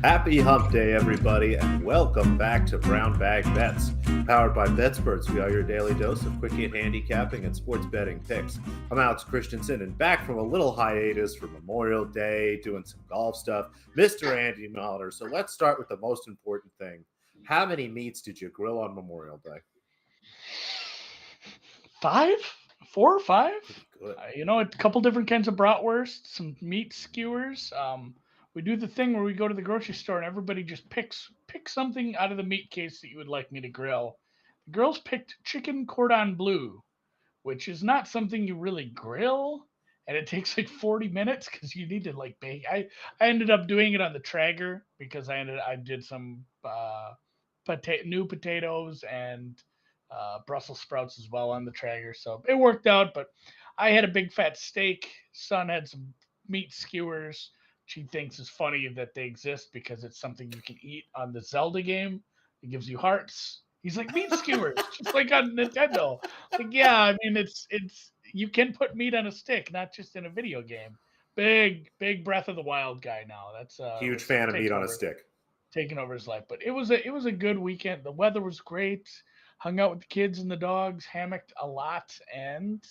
Happy Hump Day, everybody, and welcome back to Brown Bag Bets. Powered by BetSperts, we are your daily dose of quick hit handicapping and sports betting picks. I'm Alex Christensen, and back from a little hiatus for Memorial Day, doing some golf stuff, Mr. Andy Mauler. So let's start with the most important thing. How many meats did you grill on Memorial Day? 5, 4 or 5. Pretty good. A couple different kinds of bratwurst, some meat skewers. We do the thing where we go to the grocery store and everybody just pick something out of the meat case that you would like me to grill. The girls picked chicken cordon bleu, which is not something you really grill, and it takes like 40 minutes because you need to like bake. I ended up doing it on the Traeger because I did some new potatoes and Brussels sprouts as well on the Traeger, so it worked out. But I had a big fat steak. Son had some meat skewers. She thinks it's funny that they exist because it's something you can eat on the Zelda game. It gives you hearts. He's like meat skewers, just like on Nintendo. Like, yeah, I mean it's you can put meat on a stick, not just in a video game. Big Breath of the Wild guy now. That's Huge was fan of meat on a stick. taking over his life. But it was a good weekend. The weather was great. Hung out with the kids and the dogs, hammocked a lot, and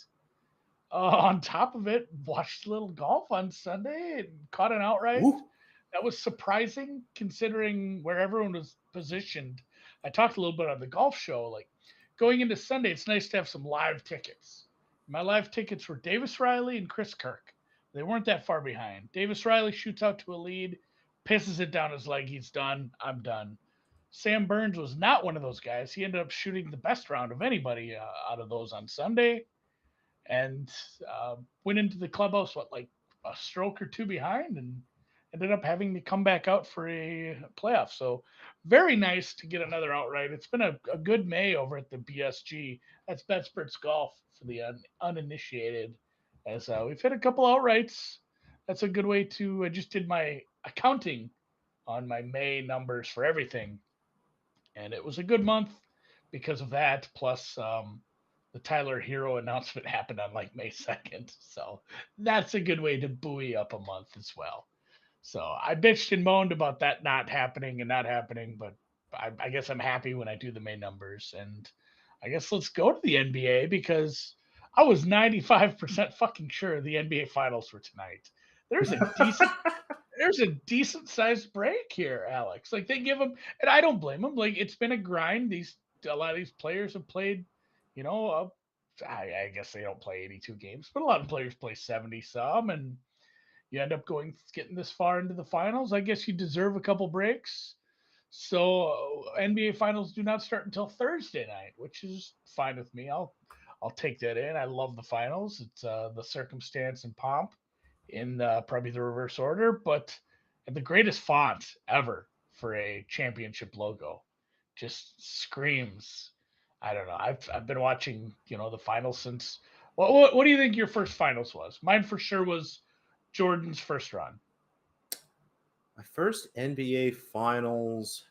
on top of it, watched a little golf on Sunday and caught an outright. Ooh. That was surprising considering where everyone was positioned. I talked a little bit on the golf show. Like going into Sunday, it's nice to have some live tickets. My live tickets were Davis Riley and Chris Kirk. They weren't that far behind. Davis Riley shoots out to a lead, pisses it down his leg. He's done. I'm done. Sam Burns was not one of those guys. He ended up shooting the best round of anybody out of those on Sunday, and went into the clubhouse like a stroke or two behind, and ended up having to come back out for a playoff. So very nice to get another outright. It's been a good May over at the BSG. That's BetSperts Golf for the uninitiated. As we've hit a couple outrights. That's a good way to. I just did my accounting on my May numbers for everything, and it was a good month because of that. Plus, the Tyler Hero announcement happened on like May 2nd, so that's a good way to buoy up a month as well. So I bitched and moaned about that not happening and not happening, but I guess I'm happy when I do the May numbers, and I guess let's go to the NBA because I was 95% fucking sure the NBA finals were tonight. There's a decent there's a decent sized break here, Alex. Like they give them, and I don't blame them. Like it's been a grind. These A lot of these players have played, you know, I guess they don't play 82 games, but a lot of players play 70 some, and you end up getting this far into the finals. I guess you deserve a couple breaks. So NBA finals do not start until Thursday night, which is fine with me. I'll take that in. I love the finals. It's the circumstance and pomp in probably the reverse order, but the greatest font ever for a championship logo. Just screams. I don't know. I've been watching the finals since. What do you think your first finals was? Mine for sure was Jordan's first run. My first NBA finals.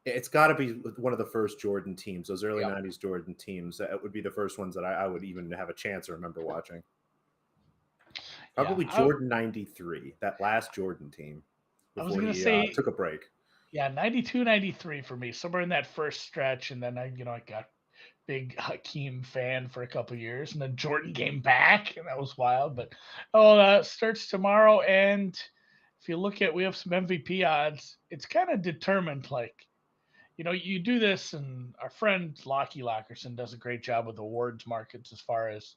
It's got to be one of the first Jordan teams, those early Yep. 90s Jordan teams. That would be the first ones that I would even have a chance to remember watching. Yeah. Probably Jordan 93, that last Jordan team I was before gonna he say, took a break. yeah, 92, 93 for me, somewhere in that first stretch, and then I got big Hakeem fan for a couple years, and then Jordan came back, and that was wild. But that starts tomorrow, and if you look at, we have some MVP odds. It's kind of determined. Like you do this, and our friend Lockie Lockerson does a great job with awards markets as far as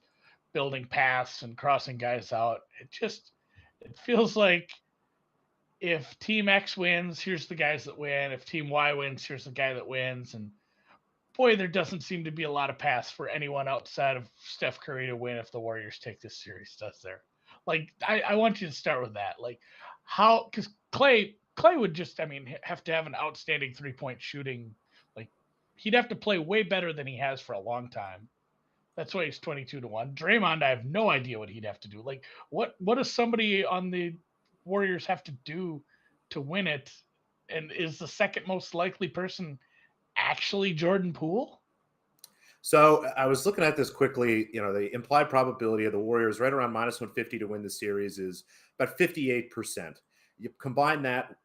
building paths and crossing guys out. It feels like if Team X wins, here's the guys that win. If Team Y wins, here's the guy that wins. And boy, there doesn't seem to be a lot of paths for anyone outside of Steph Curry to win if the Warriors take this series, does there? Like, I want you to start with that. Like, how? Because Clay would just, I mean, have to have an outstanding 3-point shooting. Like, he'd have to play way better than he has for a long time. That's why he's 22-1. Draymond, I have no idea what he'd have to do. Like, what does somebody on the Warriors have to do to win it? And is the second most likely person actually Jordan Poole? So I was looking at this quickly. The implied probability of the Warriors right around minus 150 to win the series is about 58%. You combine that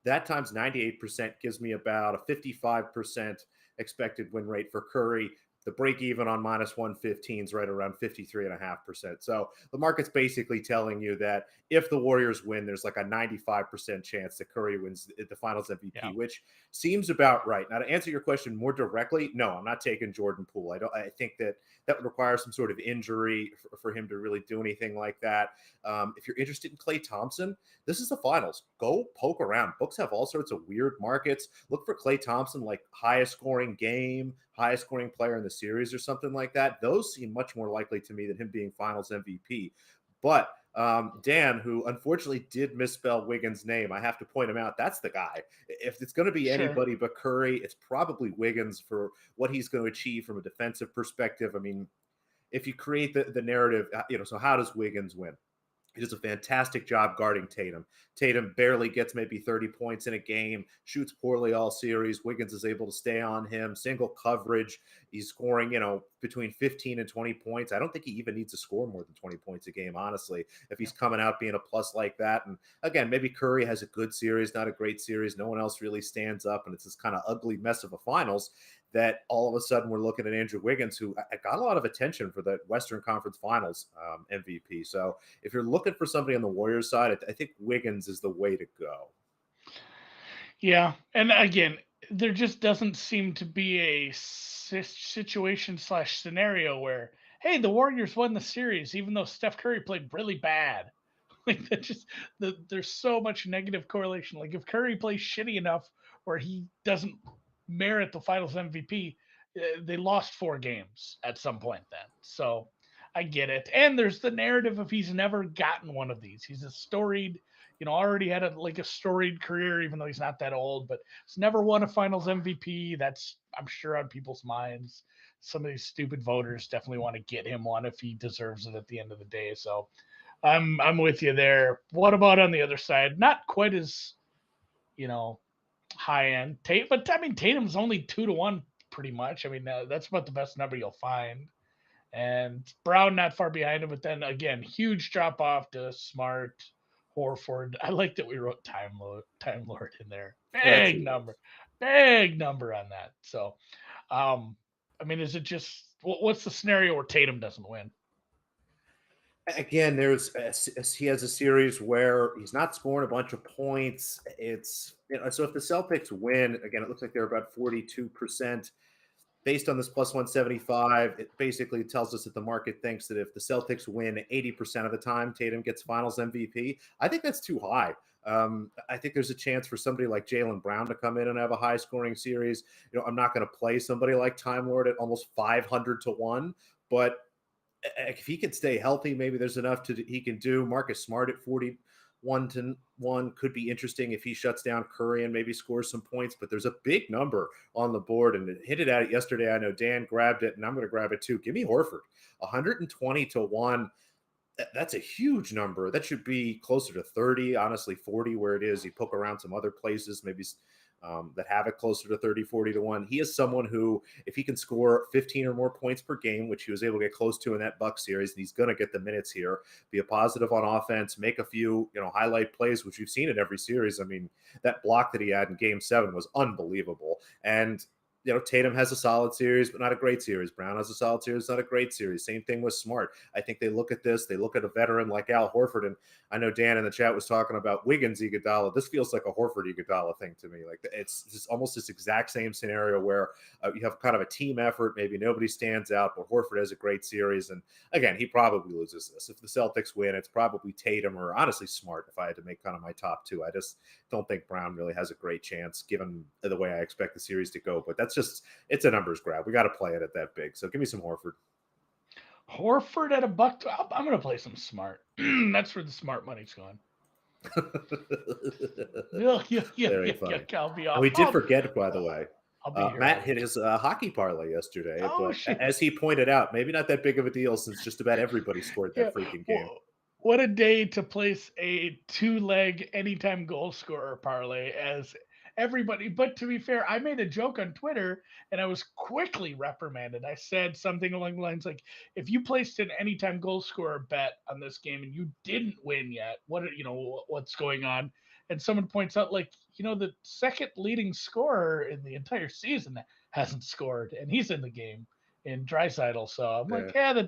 That times 98% gives me about a 55% expected win rate for Curry. The break even on minus 115 is right around 53.5%. So the market's basically telling you that if the Warriors win, there's like a 95% chance that Curry wins the finals MVP, Yeah, which seems about right. Now, to answer your question more directly, no, I'm not taking Jordan Poole. I think that that would require some sort of injury for him to really do anything like that. If you're interested in Klay Thompson, this is the finals. Go poke around. Books have all sorts of weird markets. Look for Klay Thompson, like highest scoring game, highest scoring player in the series or something like that. Those seem much more likely to me than him being finals MVP. But Dan, who unfortunately did misspell Wiggins' name, I have to point him out. That's the guy. If it's going to be sure. anybody but Curry, it's probably Wiggins for what he's going to achieve from a defensive perspective. I mean, if you create the narrative, so how does Wiggins win? He does a fantastic job guarding Tatum. Tatum barely gets maybe 30 points in a game, shoots poorly all series. Wiggins is able to stay on him, single coverage. He's scoring, between 15 and 20 points. I don't think he even needs to score more than 20 points a game, honestly, if he's coming out being a plus like that. And again, maybe Curry has a good series, not a great series. No one else really stands up, and it's this kind of ugly mess of a finals that all of a sudden we're looking at Andrew Wiggins, who got a lot of attention for the Western Conference Finals MVP. So if you're looking for somebody on the Warriors side, I think Wiggins is the way to go. Yeah, and again, there just doesn't seem to be a situation slash scenario where, hey, the Warriors won the series, even though Steph Curry played really bad. Like that, just there's so much negative correlation. Like if Curry plays shitty enough where he doesn't merit the Finals MVP, they lost 4 games at some point. Then, so I get it. And there's the narrative of he's never gotten one of these. He's a storied, already had a storied career, even though he's not that old, but he's never won a Finals MVP. That's, I'm sure, on people's minds. Some of these stupid voters definitely want to get him one if he deserves it at the end of the day. So I'm with you there. What about on the other side? Not quite as you know high end Tate, but I mean Tatum's only 2-1 pretty much. I mean that's about the best number you'll find. And Brown not far behind him, but then again, huge drop off to Smart, Horford. I like that we wrote Time Lord in there. That's Big number on that. So, I mean, is it just what's the scenario where Tatum doesn't win? again, he has a series where he's not scoring a bunch of points. It's so if the Celtics win again, it looks like they're about 42%. Based on this plus 175, it basically tells us that the market thinks that if the Celtics win 80% of the time, Tatum gets finals MVP. I think that's too high. I think there's a chance for somebody like Jaylen Brown to come in and have a high scoring series. I'm not going to play somebody like Time Lord at almost 500 to 1, but if he can stay healthy, maybe there's enough he can do. Marcus Smart at 41 to 1 could be interesting if he shuts down Curry and maybe scores some points. But there's a big number on the board, and it hit it at it yesterday. I know Dan grabbed it, and I'm going to grab it too. Give me Horford, 120 to 1. That's a huge number. That should be closer to 30, honestly, 40 where it is. You poke around some other places, maybe that have it closer to 30, 40 to 1. He is someone who, if he can score 15 or more points per game, which he was able to get close to in that Buck series, and he's going to get the minutes here, be a positive on offense, make a few, highlight plays, which we've seen in every series. I mean, that block that he had in Game 7 was unbelievable. And Tatum has a solid series, but not a great series. Brown has a solid series, not a great series. Same thing with Smart. I think they look at this. They look at a veteran like Al Horford, and I know Dan in the chat was talking about Wiggins Iguodala. This feels like a Horford Iguodala thing to me. Like it's almost this exact same scenario where you have kind of a team effort. Maybe nobody stands out, but Horford has a great series. And again, he probably loses this. If the Celtics win, it's probably Tatum or honestly Smart if I had to make kind of my top two. I just don't think Brown really has a great chance given the way I expect the series to go. But it's a numbers grab. We got to play it at that big. So give me some Horford. Horford at a buck. I'm going to play some Smart. That's where the Smart money's going. Very funny. I'll be off. And we did forget, by the way, I'll be here. Matt hit his hockey parlay yesterday, Oh, but shit. as he pointed out, maybe not that big of a deal since just about everybody scored that freaking game. What a day to place a 2-leg anytime goal scorer parlay as everybody. But to be fair, I made a joke on Twitter and I was quickly reprimanded. I said something along the lines like, if you placed an anytime goal scorer bet on this game and you didn't win yet, what's going on? and someone points out, like, the second leading scorer in the entire season hasn't scored, and he's in the game in Draisaitl. So I'm Yeah. like, yeah,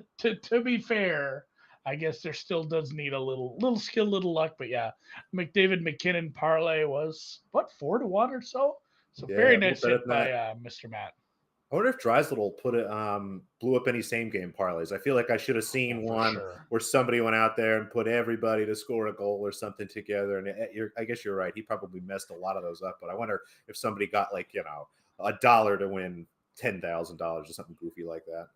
to be fair, I guess there still does need a little skill, little luck. But yeah, McDavid McKinnon parlay was what, 4-1 or so. So Yeah, very a little nice better hit than by that. Mr. Matt. I wonder if Drysdale put it blew up any same game parlays. I feel like I should have Oh, seen for one sure. where somebody went out there and put everybody to score a goal or something together. And I guess you're right. He probably messed a lot of those up. But I wonder if somebody got like $1 to win $10,000 or something goofy like that.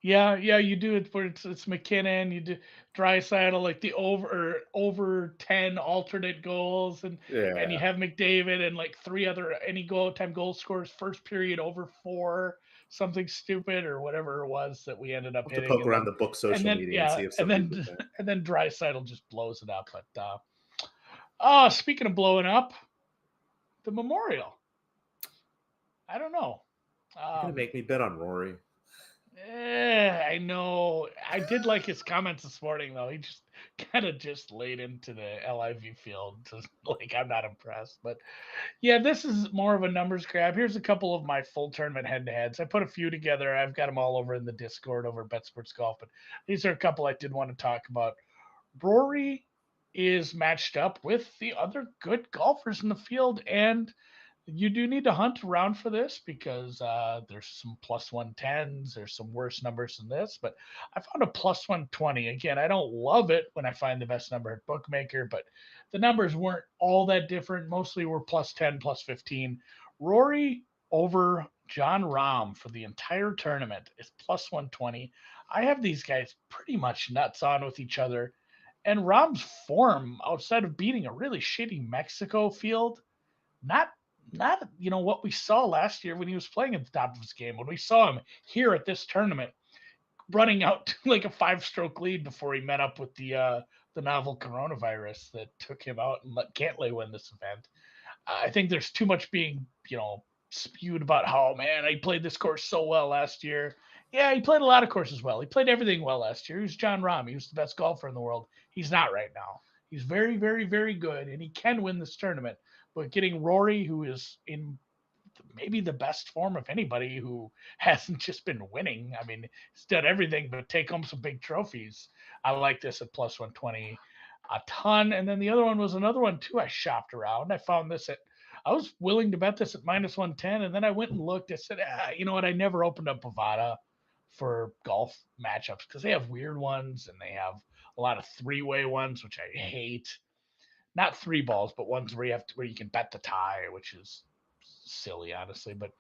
Yeah, yeah, you do it for it's McKinnon, you do Draisaitl, like the over 10 alternate goals, and you Yeah, have McDavid and like three other any goal scorers first period over four, something stupid or whatever it was that we ended up I'll have to hitting, poke around the book and social then media and yeah, see if and somebody then did that. and then Draisaitl just blows it up. But speaking of blowing up, the Memorial. I don't know. You're gonna Um, make me bet on Rory. I know. I did like his comments this morning, though. He just kind of just laid into the LIV field. Just like, I'm not impressed. But yeah, this is more of a numbers grab. Here's a couple of my full tournament head to heads. I put a few together. I've got them all over in the Discord over Bet Sports Golf. But these are a couple I did want to talk about. Rory is matched up with the other good golfers in the field, and you do need to hunt around for this because there's some plus 110s. There's some worse numbers than this, but I found a plus 120. Again, I don't love it when I find the best number at Bookmaker, but the numbers weren't all that different. Mostly were plus 10, plus 15. Rory over John Rahm for the entire tournament is plus 120. I have these guys pretty much nuts on with each other. And Rahm's form outside of beating a really shitty Mexico field, not what we saw last year when he was playing at the top of his game. When we saw him here at this tournament, running out to like a 5-stroke lead before he met up with the novel coronavirus that took him out and let Cantlay win this event. I think there's too much being spewed about how, man, I played this course so well last year. Yeah, he played a lot of courses well. He played everything well last year. He was John Rahm. He was the best golfer in the world. He's not right now. He's very, very, very good, and he can win this tournament. But getting Rory, who is in maybe the best form of anybody who hasn't just been winning. I mean, he's done everything but take home some big trophies. I like this at plus 120 a ton. And then the other one was another one too. I shopped around. I found this at, I was willing to bet this at minus 110. And then I went and looked. I said, you know what? I never opened up Bovada for golf matchups because they have weird ones and they have a lot of three-way ones, which I hate. Not three balls, but ones where where you can bet the tie, which is silly, honestly. But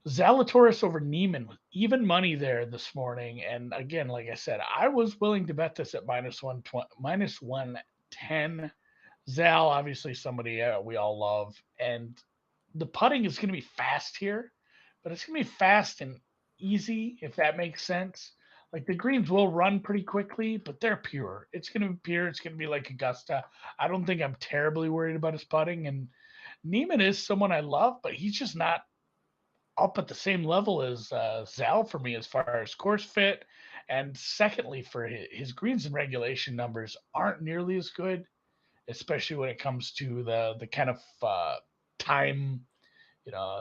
Zalatoris over Neiman with even money there this morning. And again, like I said, I was willing to bet this at minus 110. Zal, obviously somebody we all love. And the putting is going to be fast here, but it's going to be fast and easy, if that makes sense. Like the greens will run pretty quickly, but they're pure. It's going to be pure. It's going to be like Augusta. I don't think I'm terribly worried about his putting. And Neiman is someone I love, but he's just not up at the same level as Zal for me as far as course fit. And secondly, for his greens and regulation numbers aren't nearly as good, especially when it comes to the kind of time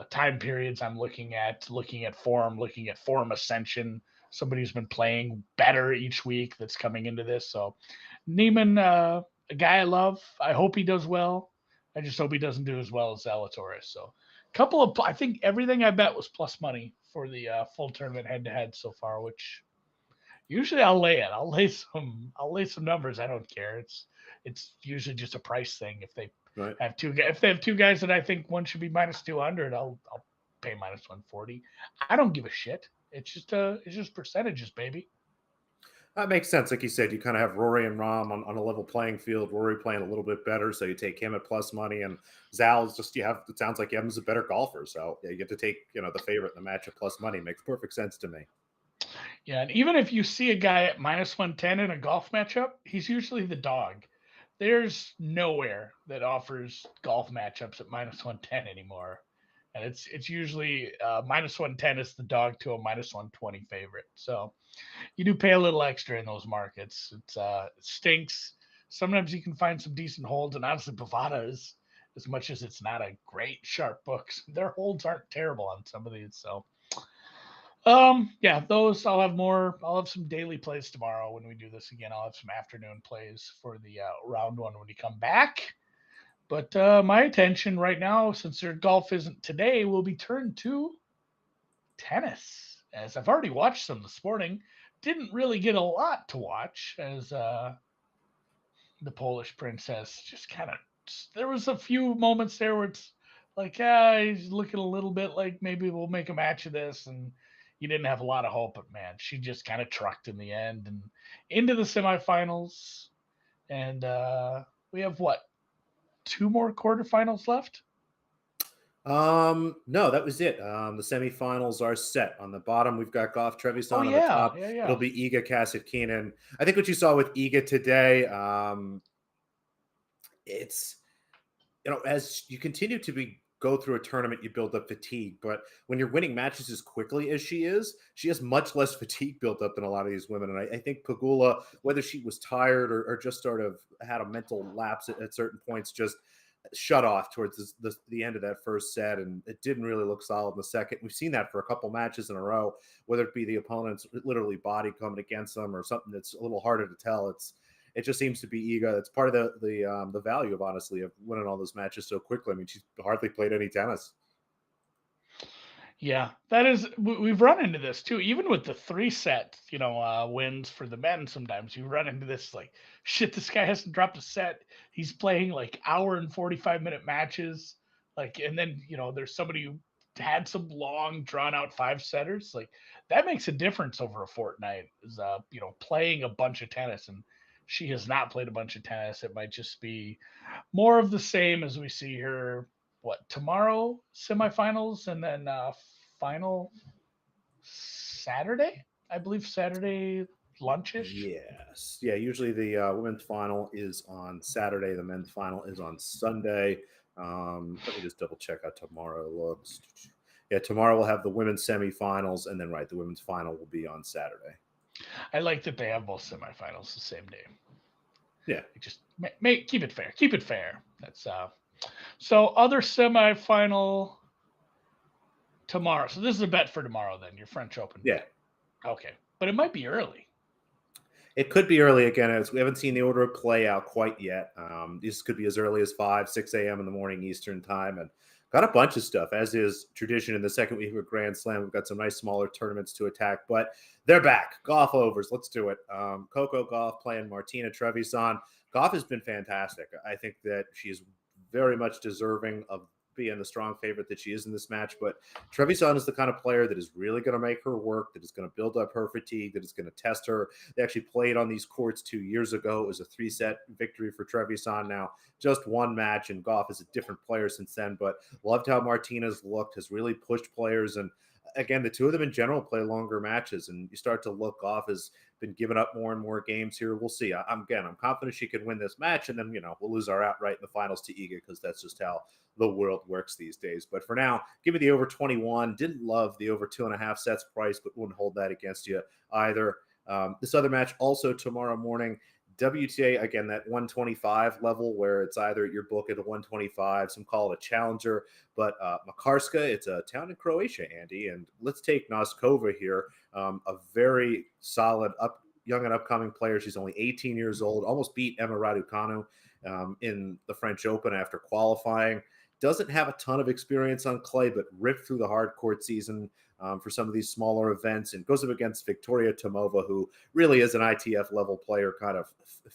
time periods I'm looking at form ascension. Somebody who's been playing better each week that's coming into this. So Neiman, a guy I love. I hope he does well. I just hope he doesn't do as well as Zalatoris. So I think everything I bet was plus money for the full tournament head to head so far, which usually I'll lay it. I'll lay some numbers. I don't care. It's usually just a price thing. Right. If they have two guys that I think one should be minus 200, I'll pay minus 140. I don't give a shit. It's just percentages, baby. That makes sense. Like you said, you kind of have Rory and Rom on a level playing field. Rory playing a little bit better, so you take him at plus money, and Zal's just it sounds like Evans is a better golfer, so yeah, you get to take the favorite in the match at plus money. Makes perfect sense to me. Yeah, and even if you see a guy at minus 110 in a golf matchup, he's usually the dog. There's nowhere that offers golf matchups at minus 110 anymore. And it's usually minus 110 is the dog to a minus 120 favorite. So you do pay a little extra in those markets. It stinks. sometimes you can find some decent holds. And honestly, Bovada is, as much as it's not a great sharp book, their holds aren't terrible on some of these. So, yeah, those I'll have more. I'll have some daily plays tomorrow when we do this again. I'll have some afternoon plays for the round one when we come back. But my attention right now, since their golf isn't today, will be turned to tennis. As I've already watched some this morning, didn't really get a lot to watch as the Polish princess just kind of. There was a few moments there where it's like, he's looking a little bit like maybe we'll make a match of this, and you didn't have a lot of hope. But man, she just kind of trucked in the end and into the semifinals. And we have what, two more quarterfinals left? No, that was it. The semifinals are set. On the bottom, we've got Goff Oh Trevisan. On the yeah, top, yeah, it'll yeah. be Iga Kasatkinen. I think what you saw with Iga today, it's as you continue to go through a tournament, you build up fatigue. But when you're winning matches as quickly as she is, she has much less fatigue built up than a lot of these women. And I think Pagula, whether she was tired or just sort of had a mental lapse at certain points, just shut off towards the end of that first set, and it didn't really look solid in the second. We've seen that for a couple matches in a row, whether it be the opponent's literally body coming against them or something that's a little harder to tell. It just seems to be Iga. It's part of the value of, honestly, of winning all those matches so quickly. I mean, she's hardly played any tennis. Yeah, that is. We've run into this too, even with the three set, wins for the men. Sometimes you run into this like, shit, this guy hasn't dropped a set. He's playing like hour and 45-minute matches, like, and then there's somebody who had some long, drawn out five setters. Like that makes a difference over a fortnight. Is playing a bunch of tennis, and she has not played a bunch of tennis. It might just be more of the same as we see her what tomorrow semifinals and then final Saturday, I believe Saturday lunchish. Yes. Yeah, usually the women's final is on Saturday. The men's final is on Sunday. Let me just double check how tomorrow looks. Yeah, tomorrow we'll have the women's semifinals, and then the women's final will be on Saturday. I like that they have both semifinals the same day. Yeah. Just keep it fair. Keep it fair. That's so other semifinal tomorrow. So this is a bet for tomorrow then, your French Open Yeah. bet. Okay. But it might be early. It could be early again, as we haven't seen the order play out quite yet. This could be as early as 5, 6 a.m. in the morning Eastern time. And got a bunch of stuff, as is tradition in the second week of Grand Slam. We've got some nice smaller tournaments to attack, but they're back. Golf overs. Let's do it. Coco Gauff playing Martina Trevisan. Gauff has been fantastic. I think that she is very much deserving of being the strong favorite that she is in this match. But Trevisan is the kind of player that is really going to make her work, that is going to build up her fatigue, that is going to test her. They actually played on these courts 2 years ago. It was a 3-set victory for Trevisan. Now, just one match, and Gauff is a different player since then. But loved how Martinez looked, has really pushed players. And again, the two of them in general play longer matches, and you start to look. Gauff has been giving up more and more games here. We'll see. I'm confident she can win this match, and then we'll lose our outright in the finals to Iga, because that's just how the world works these days. But for now, give me the over 21. Didn't love the over 2.5 sets price, but wouldn't hold that against you either. This other match also tomorrow morning. WTA, again, that 125 level, where it's either your book at a 125, some call it a challenger, but Makarska, it's a town in Croatia, Andy, and let's take Noskova here, a very solid young and upcoming player. She's only 18 years old, almost beat Emma Raducanu in the French Open after qualifying. Doesn't have a ton of experience on clay, but ripped through the hard court season for some of these smaller events, and goes up against Victoria Tomova, who really is an ITF level player, kind of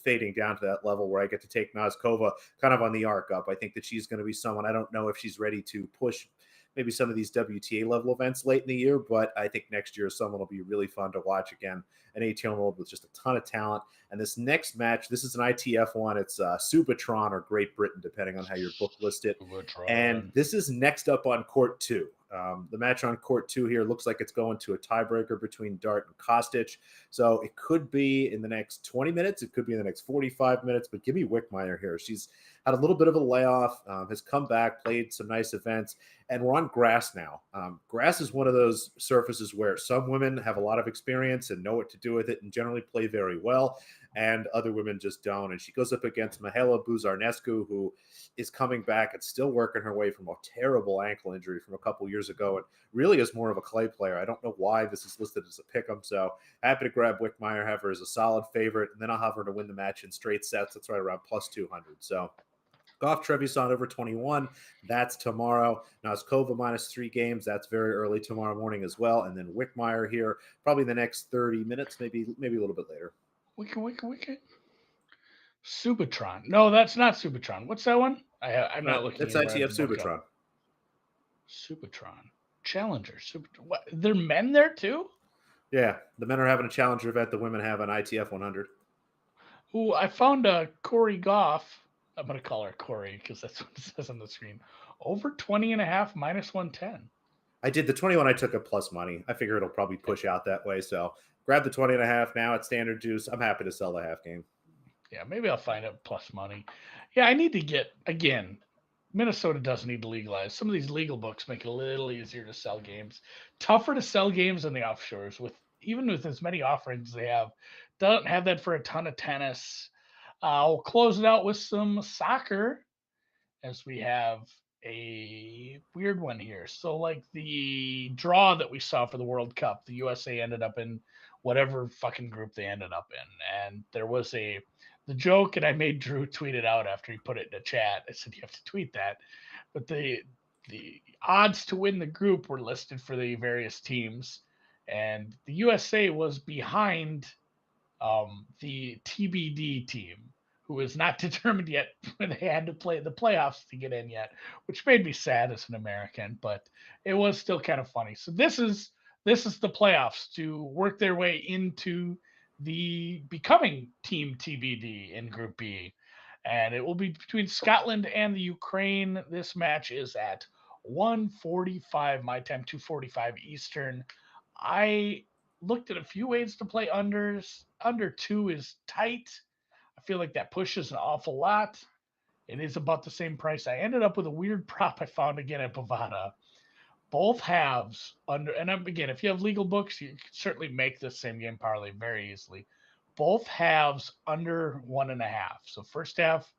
fading down to that level where I get to take Noskova kind of on the arc up. I think that she's going to be someone. I don't know if she's ready to push maybe some of these WTA level events late in the year, but I think next year someone will be really fun to watch again. An 18-year-old with just a ton of talent. And this next match, this is an ITF one. It's Subotron or Great Britain, depending on how your book lists it. And this is next up on court 2. The match on court 2 here looks like it's going to a tiebreaker between Dart and Kostic. So it could be in the next 20 minutes. It could be in the next 45 minutes. But give me Wickmeyer here. She's had a little bit of a layoff, has come back, played some nice events, and we're on grass now. Grass is one of those surfaces where some women have a lot of experience and know what to do with it and generally play very well, and other women just don't. And she goes up against Mihaela Buzarnescu, who is coming back and still working her way from a terrible ankle injury from a couple years ago, and really is more of a clay player. I don't know why this is listed as a pick'em, so happy to grab Wickmeyer, have her as a solid favorite, and then I'll have her to win the match in straight sets. That's right around plus 200. So Goff Trevisan over 21. That's tomorrow. Noskova minus 3 games. That's very early tomorrow morning as well. And then Wickmeyer here, probably the next 30 minutes, maybe a little bit later. Wicked. Subatron. No, that's not Subatron. What's that one? I'm not looking. It's ITF Subatron. Subatron. Challenger. What? They're men there too? Yeah, the men are having a challenger event. The women have an ITF 100. Ooh, I found Corey Goff. I'm going to call her Corey because that's what it says on the screen. Over 20 and a half, minus 110. I did the 21. I took a plus money. I figure it'll probably push out that way. So grab the 20 and a half now at standard juice. I'm happy to sell the half game. Yeah, maybe I'll find it plus money. Yeah, I need to get, again, Minnesota does need to legalize. Some of these legal books make it a little easier to sell games. Tougher to sell games in the offshores, even with as many offerings they have. Doesn't have that for a ton of tennis. I'll close it out with some soccer, as we have a weird one here. So, like the draw that we saw for the World Cup, the USA ended up in whatever fucking group they ended up in. And there was the joke, and I made Drew tweet it out after he put it in the chat. I said, you have to tweet that. But the odds to win the group were listed for the various teams. And the USA was behind the TBD team, who is not determined yet when they had to play the playoffs to get in yet, which made me sad as an American, but it was still kind of funny. So this is the playoffs to work their way into the becoming team TBD in Group B. And it will be between Scotland and the Ukraine. This match is at 1:45 my time, 2:45 Eastern. I looked at a few ways to play unders. Under 2 is tight. I feel like that pushes an awful lot. It is about the same price. I ended up with a weird prop I found again at Bovada. Both halves under, and again, if you have legal books, you can certainly make this same game parlay very easily. Both halves under 1.5. So first half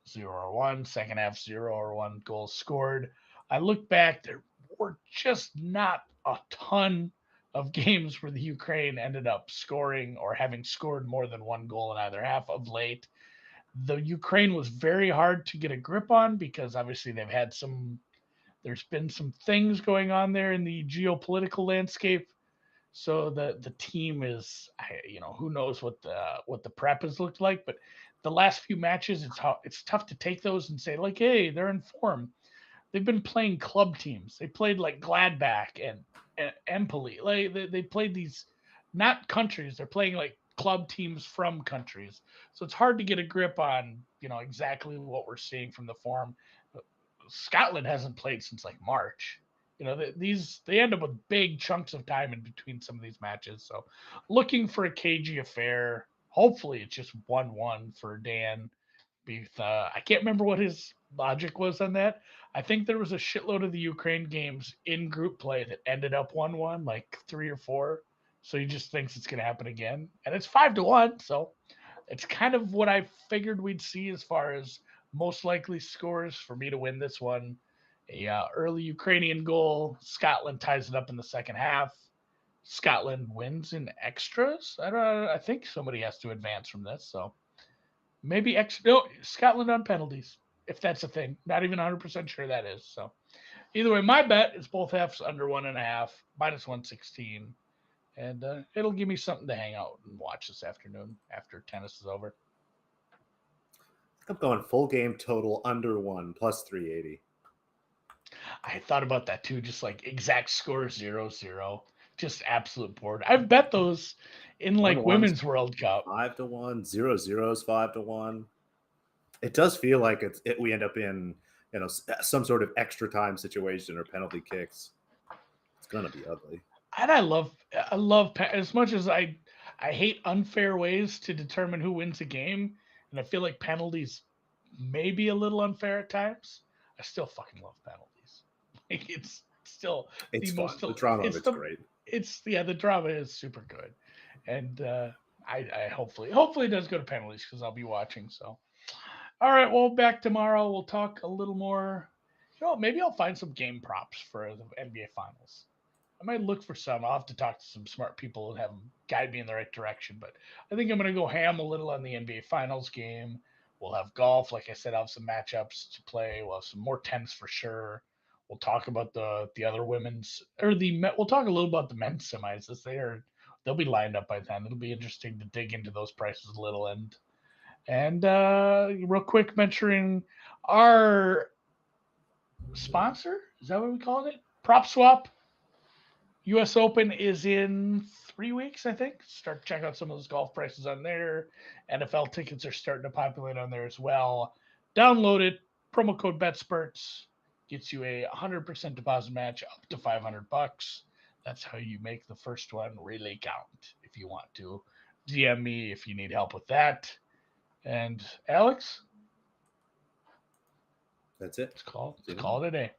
0 or 1, second half 0 or 1 goals scored. I look back, there were just not a ton of games where the Ukraine ended up scoring or having scored more than 1 goal in either half of late. The Ukraine was very hard to get a grip on because obviously there's been some things going on there in the geopolitical landscape. So the team is, who knows what the prep has looked like, but the last few matches, it's tough to take those and say like, hey, they're in form. They've been playing club teams. They played like Gladbach and Empoli. Like they played these not countries. They're playing like club teams from countries. So it's hard to get a grip on exactly what we're seeing from the form. Scotland hasn't played since like March. They end up with big chunks of time in between some of these matches. So looking for a cagey affair. Hopefully it's just 1-1 for Dan. I can't remember what his logic was on that. I think there was a shitload of the Ukraine games in group play that ended up 1-1, like 3 or 4. So he just thinks it's going to happen again. And it's 5-1. So it's kind of what I figured we'd see as far as most likely scores for me to win this one. A early Ukrainian goal. Scotland ties it up in the second half. Scotland wins in extras. I think somebody has to advance from this. So maybe Scotland on penalties, if that's a thing. Not even 100% sure that is. So either way, my bet is both halves under 1.5, minus 116. And it'll give me something to hang out and watch this afternoon after tennis is over. I'm going full game total under 1 plus 380. I thought about that too, just like exact score 0-0. Just absolute bored. I've bet those in like Women's World Cup. 5-1, 0-0s 5-1. It does feel like we end up in some sort of extra time situation or penalty kicks. It's gonna be ugly. And I love as much as I hate unfair ways to determine who wins a game, and I feel like penalties may be a little unfair at times. I still fucking love penalties. Like it's still the drama. It's great. The drama is super good, And I hopefully it does go to penalties because I'll be watching. So, all right, well, back tomorrow. We'll talk a little more. Maybe I'll find some game props for the NBA Finals. I might look for some. I'll have to talk to some smart people and have them guide me in the right direction. But I think I'm going to go ham a little on the NBA Finals game. We'll have golf. Like I said, I'll have some matchups to play. We'll have some more tennis for sure. We'll talk about the other women's or we'll talk a little about the men's semis as they'll be lined up by then. It'll be interesting to dig into those prices a little and real quick mentioning our sponsor. Is that what we called it? Prop Swap. U.S. Open is in 3 weeks, I think. Start to check out some of those golf prices on there. NFL tickets are starting to populate on there as well. Download it. Promo code BetSpurts gets you a 100% deposit match up to $500. That's how you make the first one really count. If you want to DM me if you need help with that. And Alex, That's it. let's call it a day.